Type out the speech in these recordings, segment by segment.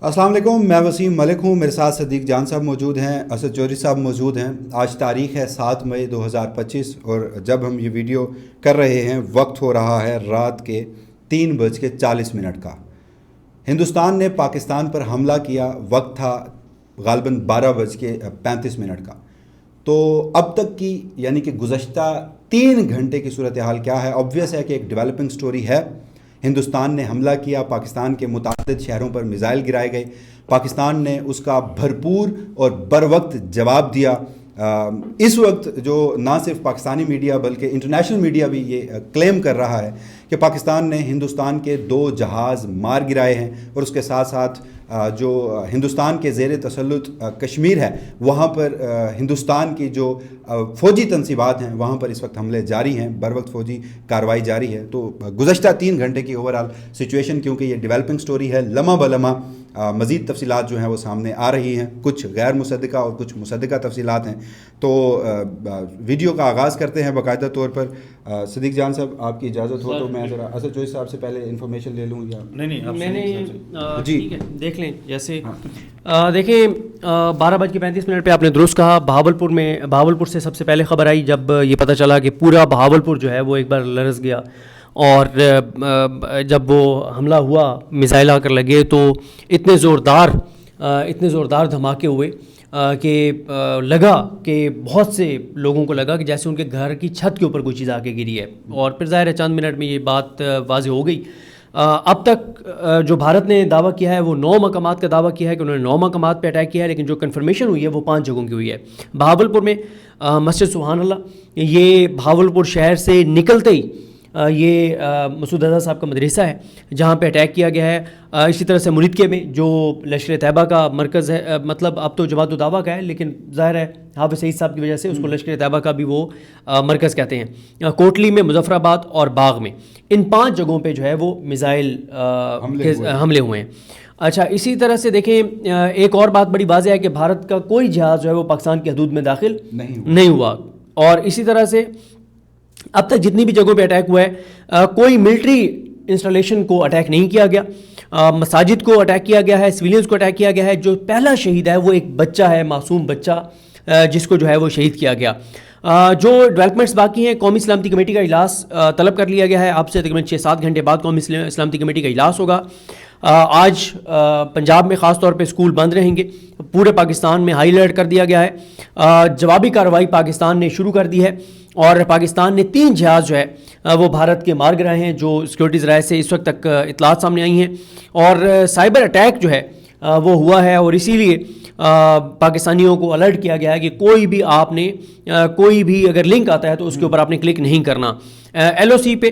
السلام علیکم، میں وسیم ملک ہوں، میرے ساتھ صدیق جان صاحب موجود ہیں، اسد چودھری صاحب موجود ہیں۔ آج تاریخ ہے 7 مئی 2025 اور جب ہم یہ ویڈیو کر رہے ہیں وقت ہو رہا ہے رات کے 3:40 کا۔ ہندوستان نے پاکستان پر حملہ کیا، وقت تھا غالباً 12:35 کا۔ تو اب تک کی یعنی کہ گزشتہ 3 گھنٹے کی صورتحال کیا ہے؟ آبویس ہے کہ ایک ڈیولپنگ سٹوری ہے۔ ہندوستان نے حملہ کیا، پاکستان کے متعدد شہروں پر میزائل گرائے گئے، پاکستان نے اس کا بھرپور اور بروقت جواب دیا۔ اس وقت جو نہ صرف پاکستانی میڈیا بلکہ انٹرنیشنل میڈیا بھی یہ کلیم کر رہا ہے کہ پاکستان نے ہندوستان کے 2 جہاز مار گرائے ہیں، اور اس کے ساتھ ساتھ جو ہندوستان کے زیر تسلط کشمیر ہے وہاں پر ہندوستان کی جو فوجی تنصیبات ہیں وہاں پر اس وقت حملے جاری ہیں، بروقت فوجی کارروائی جاری ہے۔ تو گزشتہ 3 گھنٹے کی اوورآل سچویشن، کیونکہ یہ ڈیولپنگ سٹوری ہے، لمحہ بلمحہ مزید تفصیلات جو ہیں وہ سامنے آ رہی ہیں، کچھ غیر مصدقہ اور کچھ مصدقہ تفصیلات ہیں۔ تو ویڈیو کا آغاز کرتے ہیں باقاعدہ طور پر۔ صدیق جان صاحب، آپ کی اجازت ہو تو میں ذرا اسد چودھری صاحب سے پہلے انفارمیشن لے لوں یا میں نے جی دیکھ لیں جیسے دیکھیں 12:35 پہ آپ نے درست کہا، بہاولپور سے سب سے پہلے خبر آئی جب یہ پتہ چلا کہ پورا بہاولپور جو ہے وہ ایک بار لرز گیا، اور جب وہ حملہ ہوا میزائل آ کر لگے تو اتنے زوردار دھماکے ہوئے کہ لگا کہ بہت سے لوگوں کو لگا کہ جیسے ان کے گھر کی چھت کے اوپر کوئی چیز آ کے گری ہے، اور پھر ظاہر ہے چند منٹ میں یہ بات واضح ہو گئی۔ اب تک جو بھارت نے دعویٰ کیا ہے وہ 9 مقامات کا دعویٰ کیا ہے کہ انہوں نے 9 مقامات پہ اٹیک کیا ہے، لیکن جو کنفرمیشن ہوئی ہے وہ 5 جگہوں کی ہوئی ہے۔ بہاولپور میں مسجد سبحان اللہ، یہ بہاولپور شہر سے نکلتے ہی یہ مسعود رضا صاحب کا مدرسہ ہے جہاں پہ اٹیک کیا گیا ہے۔ اسی طرح سے مریدکے میں جو لشکر طیبہ کا مرکز ہے، مطلب اب تو جماعت الدعوہ کا ہے لیکن ظاہر ہے حافظ سعید صاحب کی وجہ سے اس کو لشکر طیبہ کا بھی وہ مرکز کہتے ہیں۔ کوٹلی میں، مظفر آباد اور باغ میں، ان 5 جگہوں پہ جو ہے وہ میزائل حملے ہوئے ہیں۔ اچھا، اسی طرح سے دیکھیں ایک اور بات بڑی واضح ہے کہ بھارت کا کوئی جہاز جو ہے وہ پاکستان کی حدود میں داخل نہیں ہوا، اور اسی طرح سے اب تک جتنی بھی جگہوں پہ اٹیک ہوا ہے کوئی ملٹری انسٹالیشن کو اٹیک نہیں کیا گیا، مساجد کو اٹیک کیا گیا ہے، سویلینز کو اٹیک کیا گیا ہے۔ جو پہلا شہید ہے وہ ایک بچہ ہے، معصوم بچہ جس کو جو ہے وہ شہید کیا گیا۔ جو ڈیولپمنٹس باقی ہیں، قومی سلامتی کمیٹی کا اجلاس طلب کر لیا گیا ہے، اب سے تقریباً 6-7 گھنٹے بعد قومی سلامتی کمیٹی کا اجلاس ہوگا۔ آج پنجاب میں خاص طور پہ اسکول بند رہیں گے، پورے پاکستان میں ہائی الرٹ کر دیا گیا ہے۔ جوابی کارروائی پاکستان نے شروع کر دی ہے، اور پاکستان نے 3 جہاز جو ہے وہ بھارت کے مار گرائے ہیں، جو سیکورٹی ذرائع سے اس وقت تک اطلاعات سامنے آئی ہیں، اور سائبر اٹیک جو ہے وہ ہوا ہے، اور اسی لیے پاکستانیوں کو الرٹ کیا گیا ہے کہ کوئی بھی آپ نے کوئی بھی اگر لنک آتا ہے تو اس کے اوپر آپ نے کلک نہیں کرنا۔ LOC پہ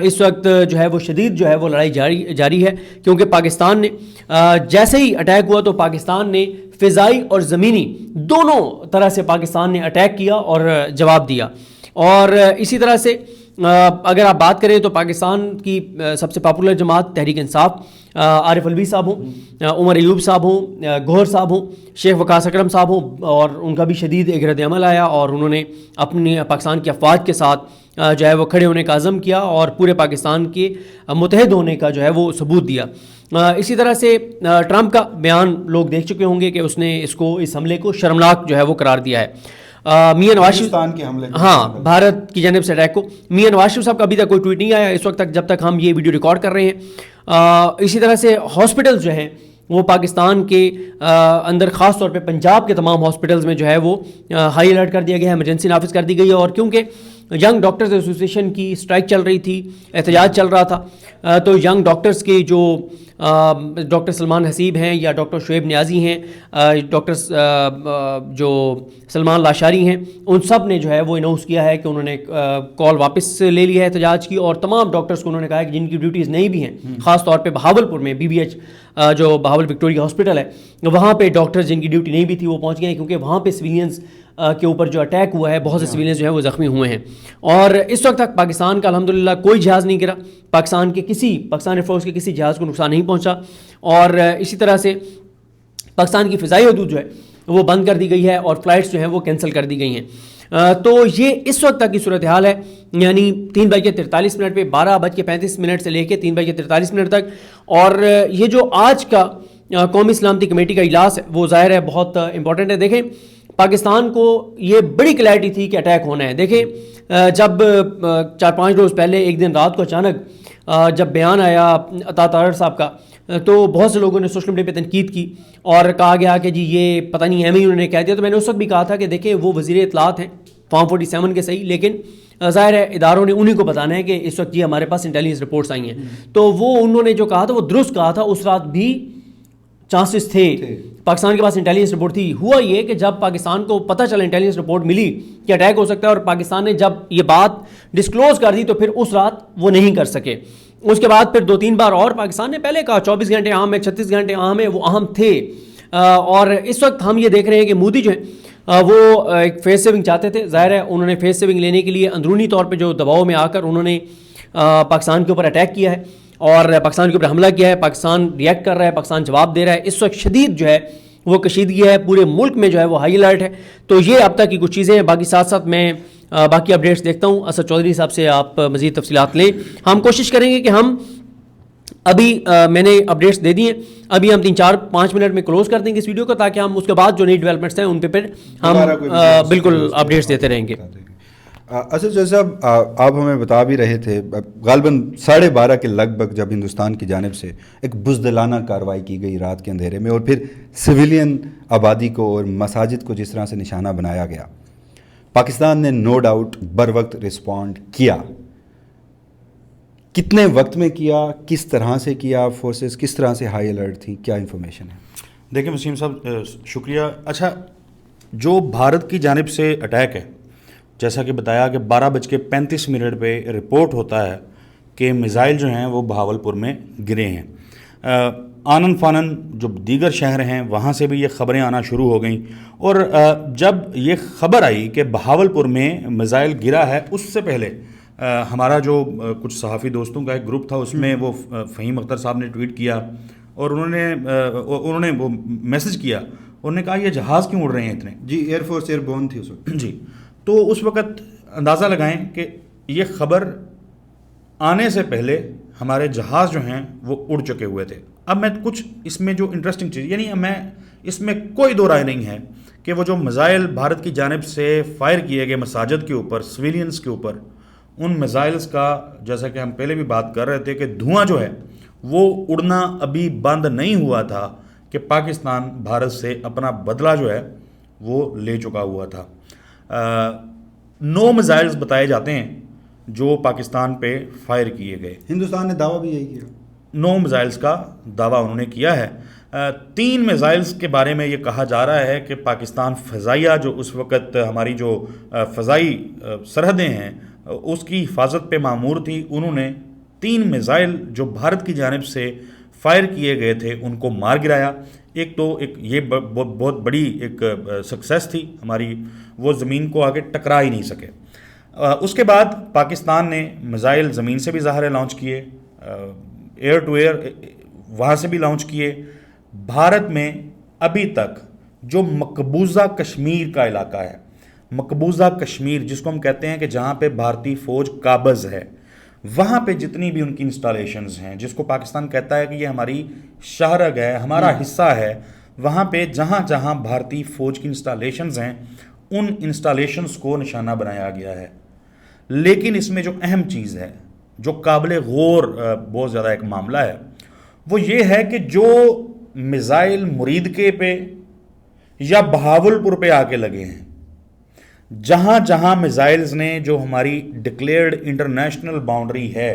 اس وقت جو ہے وہ شدید جو ہے وہ لڑائی جاری ہے، کیونکہ پاکستان نے جیسے ہی اٹیک ہوا تو پاکستان نے فضائی اور زمینی دونوں طرح سے پاکستان نے اٹیک کیا اور جواب دیا۔ اور اسی طرح سے اگر آپ بات کریں تو پاکستان کی سب سے پاپولر جماعت تحریک انصاف، عارف الوی صاحب ہوں، عمر ایوب صاحب ہوں، گوہر صاحب ہوں، شیخ وقاص اکرم صاحب ہوں، اور ان کا بھی شدید ایک رد عمل آیا، اور انہوں نے اپنی پاکستان کی افواج کے ساتھ جو ہے وہ کھڑے ہونے کا عزم کیا، اور پورے پاکستان کے متحد ہونے کا جو ہے وہ ثبوت دیا۔ اسی طرح سے ٹرمپ کا بیان لوگ دیکھ چکے ہوں گے کہ اس نے اس حملے کو شرمناک جو ہے وہ قرار دیا ہے۔ میاں نواز شریف، بھارت کی جانب سے اٹیک کو میاں نواز شریف صاحب کا ابھی تک کوئی ٹویٹ نہیں آیا اس وقت تک جب تک ہم یہ ویڈیو ریکارڈ کر رہے ہیں۔ اسی طرح سے ہاسپٹلز جو ہیں وہ پاکستان کے اندر خاص طور پہ پنجاب کے تمام ہاسپٹلز میں جو ہے وہ ہائی الرٹ کر دیا گیا ہے، ایمرجنسی نافذ کر دی گئی ہے، اور کیونکہ ینگ ڈاکٹرز ایسوسی ایشن کی اسٹرائک چل رہی تھی، احتجاج چل رہا تھا، تو ینگ ڈاکٹرز کے جو ڈاکٹر سلمان حسیب ہیں یا ڈاکٹر شعیب نیازی ہیں، ڈاکٹر جو سلمان لاشاری ہیں، ان سب نے جو ہے وہ اناؤنس کیا ہے کہ انہوں نے کال واپس لے لی ہے احتجاج کی، اور تمام ڈاکٹرز کو انہوں نے کہا ہے کہ جن کی ڈیوٹیز نہیں بھی ہیں، خاص طور پہ بہاولپور میں BBH جو بہاول وکٹوریہ ہاسپٹل ہے وہاں پہ ڈاکٹرز جن کی ڈیوٹی نہیں بھی تھی وہ پہنچ گئے ہیں، کیونکہ وہاں پہ سویلینز کے اوپر جو اٹیک ہوا ہے بہت سے سویلینز جو ہیں وہ زخمی ہوئے ہیں، اور اس وقت تک پاکستان کا الحمدللہ کوئی جہاز نہیں گرا، پاکستان ایئر فورس کے کسی جہاز کو نقصان نہیں پہنچا، اور اسی طرح سے پاکستان کی فضائی حدود جو ہے وہ بند کر دی گئی ہے، اور فلائٹس جو ہیں وہ کینسل کر دی گئی ہیں۔ تو یہ اس وقت تک کی صورتحال ہے، یعنی 3:43 پہ 12:35 سے لے کے 3:43 تک، اور یہ جو آج کا قومی سلامتی کمیٹی کا اجلاس ہے وہ ظاہر ہے بہت امپورٹنٹ ہے. دیکھیں پاکستان کو یہ بڑی کلیئرٹی تھی کہ اٹیک ہونا ہے. دیکھیں جب 4-5 روز پہلے ایک دن رات کو اچانک جب بیان آیا عطا طاہر صاحب کا تو بہت سے لوگوں نے سوشل میڈیا پہ تنقید کی اور کہا گیا کہ جی یہ پتہ نہیں ایم ہی انہوں نے کہہ دیا. تو میں نے اس وقت بھی کہا تھا کہ دیکھیں وہ وزیر اطلاعات ہیں فارم 47 کے صحیح, لیکن ظاہر ہے اداروں نے انہیں کو بتانا ہے کہ اس وقت یہ ہمارے پاس انٹیلیجنس رپورٹس آئی ہیں. تو وہ انہوں نے جو کہا تھا وہ درست کہا تھا. اس رات بھی چانسز تھے, پاکستان کے پاس انٹیلیجنس رپورٹ تھی. ہوا یہ کہ جب پاکستان کو پتہ چلا انٹیلیجنس رپورٹ ملی کہ اٹیک ہو سکتا ہے اور پاکستان نے جب یہ بات ڈسکلوز کر دی تو پھر اس رات وہ نہیں کر سکے. اس کے بعد پھر 2-3 بار اور پاکستان نے پہلے کہا 24 گھنٹے اہم ہے, 36 گھنٹے اہم ہے, وہ اہم تھے. اور اس وقت ہم یہ دیکھ رہے ہیں کہ مودی جو ہیں وہ ایک فیس سیونگ چاہتے تھے. ظاہر ہے انہوں نے فیس سیونگ لینے کے لیے اندرونی طور پہ جو دباؤ میں آ کر انہوں نے پاکستان کے اوپر اٹیک کیا ہے اور پاکستان کے اوپر حملہ کیا ہے. پاکستان ریئیکٹ کر رہا ہے, پاکستان جواب دے رہا ہے. اس وقت شدید جو ہے وہ کشیدگی ہے, پورے ملک میں جو ہے وہ ہائی الرٹ ہے. تو یہ اب تک کی کچھ چیزیں ہیں. باقی ساتھ ساتھ میں باقی اپڈیٹس دیکھتا ہوں. اسد چودھری صاحب سے آپ مزید تفصیلات لیں. ہم کوشش کریں گے کہ ہم ابھی میں نے اپڈیٹس دے دی ہیں, ابھی ہم 3-4-5 منٹ میں کلوز کر دیں گے اس ویڈیو کو تاکہ ہم اس کے بعد جو نئی ڈیولپمنٹس ہیں ان پہ ہم بالکل اپڈیٹس دیتے رہیں گے. اسد چودھری صاحب آپ ہمیں بتا بھی رہے تھے غالباً 12:30 کے لگ بھگ جب ہندوستان کی جانب سے ایک بزدلانہ کارروائی کی گئی رات کے اندھیرے میں اور پھر سویلین آبادی کو اور مساجد کو جس طرح سے نشانہ بنایا گیا, پاکستان نے نو ڈاؤٹ بر وقت رسپونڈ کیا. کتنے وقت میں کیا, کس طرح سے کیا, فورسز کس طرح سے ہائی الرٹ تھی, کیا انفارمیشن ہے؟ دیکھیں وسیم صاحب شکریہ. اچھا جو بھارت کی جانب سے اٹیک ہے جیسا کہ بتایا کہ 12:35 پہ رپورٹ ہوتا ہے کہ میزائل جو ہیں وہ بہاولپور میں گرے ہیں. آنن فانن جو دیگر شہر ہیں وہاں سے بھی یہ خبریں آنا شروع ہو گئیں اور جب یہ خبر آئی کہ بہاولپور میں میزائل گرا ہے اس سے پہلے ہمارا جو کچھ صحافی دوستوں کا ایک گروپ تھا اس میں وہ فہیم اختر صاحب نے ٹویٹ کیا اور انہوں نے وہ میسج کیا, انہوں نے کہا یہ جہاز کیوں اڑ رہے ہیں اتنے. جی ایئر فورس ایئر بورن تھی اس وقت. جی تو اس وقت اندازہ لگائیں کہ یہ خبر آنے سے پہلے ہمارے جہاز جو ہیں وہ اڑ چکے ہوئے تھے. اب میں کچھ اس میں جو انٹرسٹنگ چیز یعنی میں اس میں کوئی دو رائے نہیں ہے کہ وہ جو میزائل بھارت کی جانب سے فائر کیے گئے مساجد کے اوپر, سویلینز کے اوپر, ان میزائلز کا جیسا کہ ہم پہلے بھی بات کر رہے تھے کہ دھواں جو ہے وہ اڑنا ابھی بند نہیں ہوا تھا کہ پاکستان بھارت سے اپنا بدلہ جو ہے وہ لے چکا ہوا تھا. 9 میزائلز بتائے جاتے ہیں جو پاکستان پہ فائر کیے گئے. ہندوستان نے دعویٰ بھی یہی کیا, 9 میزائلز کا دعویٰ انہوں نے کیا ہے. 3 میزائلز کے بارے میں یہ کہا جا رہا ہے کہ پاکستان فضائیہ جو اس وقت ہماری جو فضائی سرحدیں ہیں اس کی حفاظت پہ مامور تھی, انہوں نے 3 میزائل جو بھارت کی جانب سے فائر کیے گئے تھے ان کو مار گرایا. ایک تو یہ بہت بڑی ایک سکسیس تھی ہماری, وہ زمین کو آگے ٹکرا ہی نہیں سکے. اس کے بعد پاکستان نے میزائل زمین سے بھی ظاہر لانچ کیے, ایئر ٹو ایئر وہاں سے بھی لانچ کیے. بھارت میں ابھی تک جو مقبوضہ کشمیر کا علاقہ ہے, مقبوضہ کشمیر جس کو ہم کہتے ہیں کہ جہاں پہ بھارتی فوج قابض ہے, وہاں پہ جتنی بھی ان کی انسٹالیشنز ہیں جس کو پاکستان کہتا ہے کہ یہ ہماری شاہرگ ہے, ہمارا حصہ ہے, وہاں پہ جہاں جہاں بھارتی فوج کی انسٹالیشنز ہیں ان انسٹالیشنز کو نشانہ بنایا گیا ہے. لیکن اس میں جو اہم چیز ہے, جو قابل غور بہت زیادہ ایک معاملہ ہے, وہ یہ ہے کہ جو میزائل مریدکے پہ یا بہاولپور پہ آ کے لگے ہیں, جہاں جہاں میزائلز نے جو ہماری ڈکلیئرڈ انٹرنیشنل باؤنڈری ہے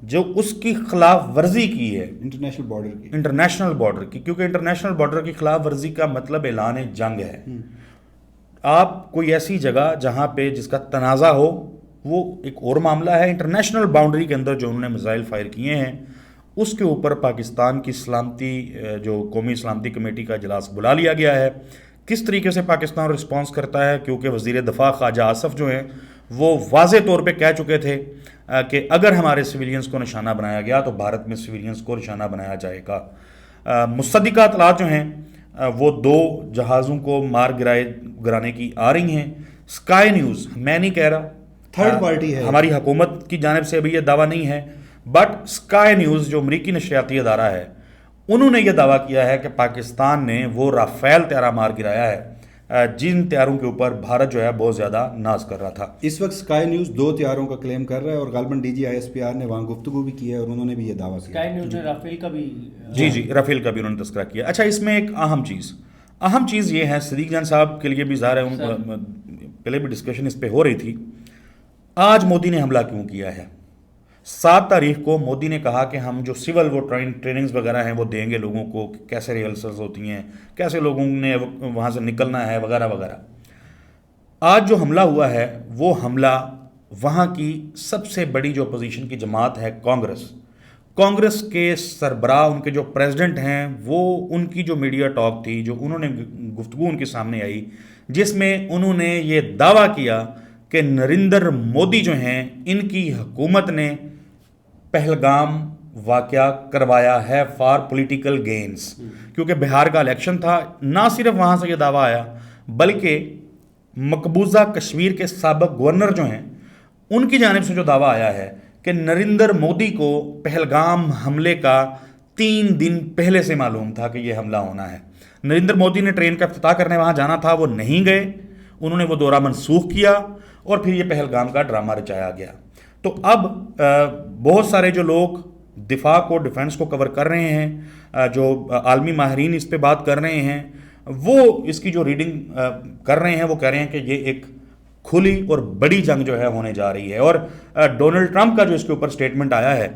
جو اس کی خلاف ورزی کی ہے, انٹرنیشنل بارڈر کی, کیونکہ انٹرنیشنل بارڈر کی خلاف ورزی کا مطلب اعلان جنگ ہے. آپ کوئی ایسی جگہ جہاں پہ جس کا تنازع ہو وہ ایک اور معاملہ ہے. انٹرنیشنل باؤنڈری کے اندر جو انہوں نے میزائل فائر کیے ہیں اس کے اوپر پاکستان کی سلامتی جو قومی سلامتی کمیٹی کا اجلاس بلا لیا گیا ہے. کس طریقے سے پاکستان رسپانس کرتا ہے, کیونکہ وزیر دفاع خواجہ آصف جو ہیں وہ واضح طور پہ کہہ چکے تھے کہ اگر ہمارے سویلینز کو نشانہ بنایا گیا تو بھارت میں سویلینز کو نشانہ بنایا جائے گا. مصدقہ اطلاعات جو ہیں وہ 2 جہازوں کو مار گرانے کی آ رہی ہیں. اسکائی نیوز, میں نہیں کہہ رہا, تھرڈ پارٹی ہے, ہماری حکومت کی جانب سے ابھی یہ دعویٰ نہیں ہے, بٹ اسکائی نیوز جو امریکی نشریاتی ادارہ ہے انہوں نے یہ دعویٰ کیا ہے کہ پاکستان نے وہ رافیل طیارہ مار گرایا ہے جن طیاروں کے اوپر بھارت جو ہے بہت زیادہ ناز کر رہا تھا۔ اس وقت اسکائی نیوز 2 طیاروں کا کلیم کر رہا ہے اور غالباً DGISPR نے وہاں گفتگو بھی کی ہے اور انہوں نے بھی یہ دعویٰ کیا۔ اسکائی نیوز نے رافیل کا بھی جی رافیل کا بھی انہوں نے تذکرہ کیا۔ اچھا، اس میں ایک اہم چیز یہ ہے، صدیق جان صاحب کے لیے بھی ظاہر ہے، پہلے بھی ڈسکشن اس پہ ہو رہی تھی، آج مودی نے حملہ کیوں کیا ہے؟ 7 تاریخ کو مودی نے کہا کہ ہم جو سول وہ ٹریننگز وغیرہ ہیں وہ دیں گے لوگوں کو، کیسے ریہرسلز ہوتی ہیں، کیسے لوگوں نے وہاں سے نکلنا ہے وغیرہ وغیرہ۔ آج جو حملہ ہوا ہے وہ حملہ وہاں کی سب سے بڑی جو اپوزیشن کی جماعت ہے کانگریس کے سربراہ، ان کے جو پریزیڈنٹ ہیں، وہ ان کی جو میڈیا ٹاک تھی، جو انہوں نے گفتگو ان کے سامنے آئی، جس میں انہوں نے یہ دعویٰ کیا کہ نریندر مودی جو ہیں ان کی حکومت نے پہلگام واقعہ کروایا ہے فار پولیٹیکل گینز، کیونکہ بہار کا الیکشن تھا۔ نہ صرف وہاں سے یہ دعویٰ آیا بلکہ مقبوضہ کشمیر کے سابق گورنر جو ہیں ان کی جانب سے جو دعویٰ آیا ہے کہ نریندر مودی کو پہلگام حملے کا 3 دن پہلے سے معلوم تھا کہ یہ حملہ ہونا ہے۔ نریندر مودی نے ٹرین کا افتتاح کرنے وہاں جانا تھا، وہ نہیں گئے، انہوں نے وہ دورہ منسوخ کیا اور پھر یہ پہلگام کا ڈرامہ رچایا گیا۔ تو اب بہت سارے جو لوگ دفاع کو، ڈیفنس کو کور کر رہے ہیں، جو عالمی ماہرین اس پہ بات کر رہے ہیں، وہ اس کی جو ریڈنگ کر رہے ہیں وہ کہہ رہے ہیں کہ یہ ایک کھلی اور بڑی جنگ جو ہے ہونے جا رہی ہے۔ اور ڈونلڈ ٹرمپ کا جو اس کے اوپر سٹیٹمنٹ آیا ہے،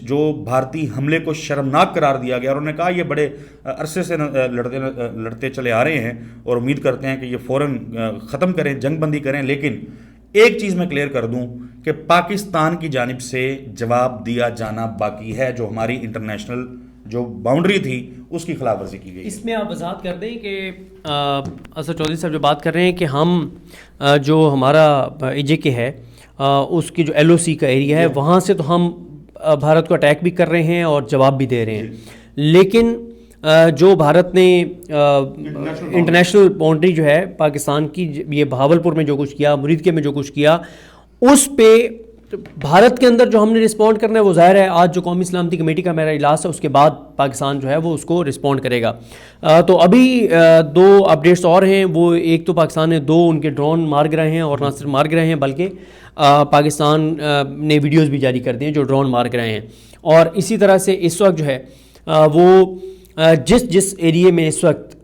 جو بھارتی حملے کو شرمناک قرار دیا گیا، اور انہوں نے کہا یہ بڑے عرصے سے لڑتے چلے آ رہے ہیں اور امید کرتے ہیں کہ یہ فوراً ختم کریں، جنگ بندی کریں۔ لیکن ایک چیز میں کلیئر کر دوں کہ پاکستان کی جانب سے جواب دیا جانا باقی ہے، جو ہماری انٹرنیشنل جو باؤنڈری تھی اس کی خلاف ورزی کی گئی۔ اس میں آپ وضاحت کر دیں کہ اسد چودھری صاحب جو بات کر رہے ہیں کہ ہم جو ہمارا AJK ہے اس کی جو LOC کا ایریا ہے وہاں سے تو ہم بھارت کو اٹیک بھی کر رہے ہیں اور جواب بھی دے رہے ہیں، لیکن جو بھارت نے انٹرنیشنل باؤنڈری جو ہے پاکستان کی، یہ بہاولپور میں جو کچھ کیا، مریدکے میں جو کچھ کیا، اس پہ بھارت کے اندر جو ہم نے رسپونڈ کرنا ہے وہ ظاہر ہے آج جو قومی سلامتی کمیٹی کا میرا اجلاس ہے اس کے بعد پاکستان جو ہے وہ اس کو رسپونڈ کرے گا۔ تو ابھی 2 اپڈیٹس اور ہیں، وہ ایک تو پاکستان نے 2 ان کے ڈرون مار گرائے ہیں، اور نہ صرف مار گرائے ہیں بلکہ پاکستان نے ویڈیوز بھی جاری کر دی ہیں جو ڈرون مار گرائے ہیں۔ اور اسی طرح سے اس وقت جو ہے وہ جس ایریے میں اس وقت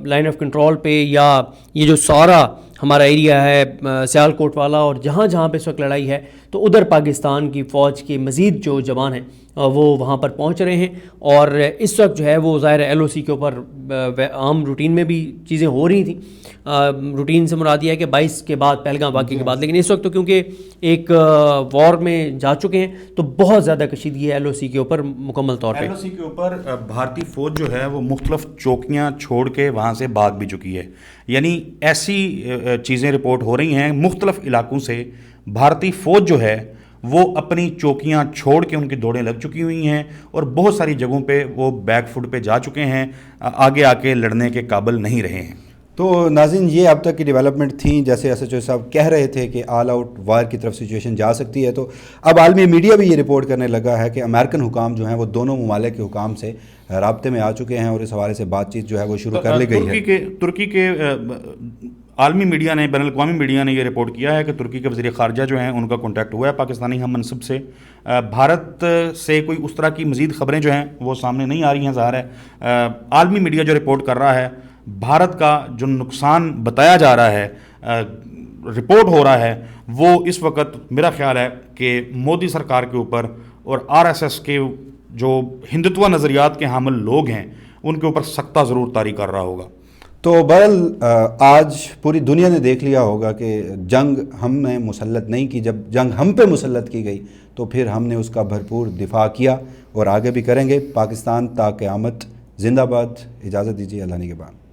لائن آف کنٹرول پہ، یا یہ جو سارا ہمارا ایریا ہے سیال کوٹ والا اور جہاں جہاں پہ اس وقت لڑائی ہے، تو ادھر پاکستان کی فوج کے مزید جو جوان ہیں وہ وہاں پر پہنچ رہے ہیں، اور اس وقت جو ہے وہ ظاہر LOC کے اوپر عام روٹین میں بھی چیزیں ہو رہی تھیں۔ روٹین سے مراد یہ ہے کہ 22 کے بعد، پہلگام واقعے کے بعد، لیکن اس وقت تو کیونکہ ایک وار میں جا چکے ہیں تو بہت زیادہ کشیدگی ہے LOC کے اوپر مکمل طور پہ۔ LOC کے اوپر بھارتی فوج جو ہے وہ مختلف چوکیاں چھوڑ کے وہاں سے بھاگ بھی چکی ہے، یعنی ایسی چیزیں رپورٹ ہو رہی ہیں مختلف علاقوں سے، بھارتی فوج جو ہے وہ اپنی چوکیاں چھوڑ کے ان کی دوڑیں لگ چکی ہوئی ہیں اور بہت ساری جگہوں پہ وہ بیک فٹ پہ جا چکے ہیں، آگے آ کے لڑنے کے قابل نہیں رہے ہیں۔ تو ناظرین، یہ اب تک کی ڈیولپمنٹ تھیں، جیسے اسد چودھری صاحب کہہ رہے تھے کہ آل آؤٹ وار کی طرف سچویشن جا سکتی ہے، تو اب عالمی میڈیا بھی یہ رپورٹ کرنے لگا ہے کہ امریکن حکام جو ہیں وہ دونوں ممالک کے حکام سے رابطے میں آ چکے ہیں اور اس حوالے سے بات چیت جو ہے وہ شروع کر لی گئی ہے۔ ترکی کے عالمی میڈیا نے، بین الاقوامی میڈیا نے یہ رپورٹ کیا ہے کہ ترکی کے وزیر خارجہ جو ہیں ان کا کانٹیکٹ ہوا ہے پاکستانی ہم منصب سے۔ بھارت سے کوئی اس طرح کی مزید خبریں جو ہیں وہ سامنے نہیں آ رہی ہیں۔ ظاہر ہے عالمی میڈیا جو رپورٹ کر رہا ہے، بھارت کا جو نقصان بتایا جا رہا ہے، رپورٹ ہو رہا ہے، وہ اس وقت میرا خیال ہے کہ مودی سرکار کے اوپر اور RSS کے جو ہندوتوا نظریات کے حامل لوگ ہیں ان کے اوپر سختہ ضرور طاری کر رہا ہوگا۔ تو بہرحال آج پوری دنیا نے دیکھ لیا ہوگا کہ جنگ ہم نے مسلط نہیں کی، جب جنگ ہم پہ مسلط کی گئی تو پھر ہم نے اس کا بھرپور دفاع کیا اور آگے بھی کریں گے۔ پاکستان تا قیامت زندہ باد۔ اجازت دیجیے، اللہ نگہبان۔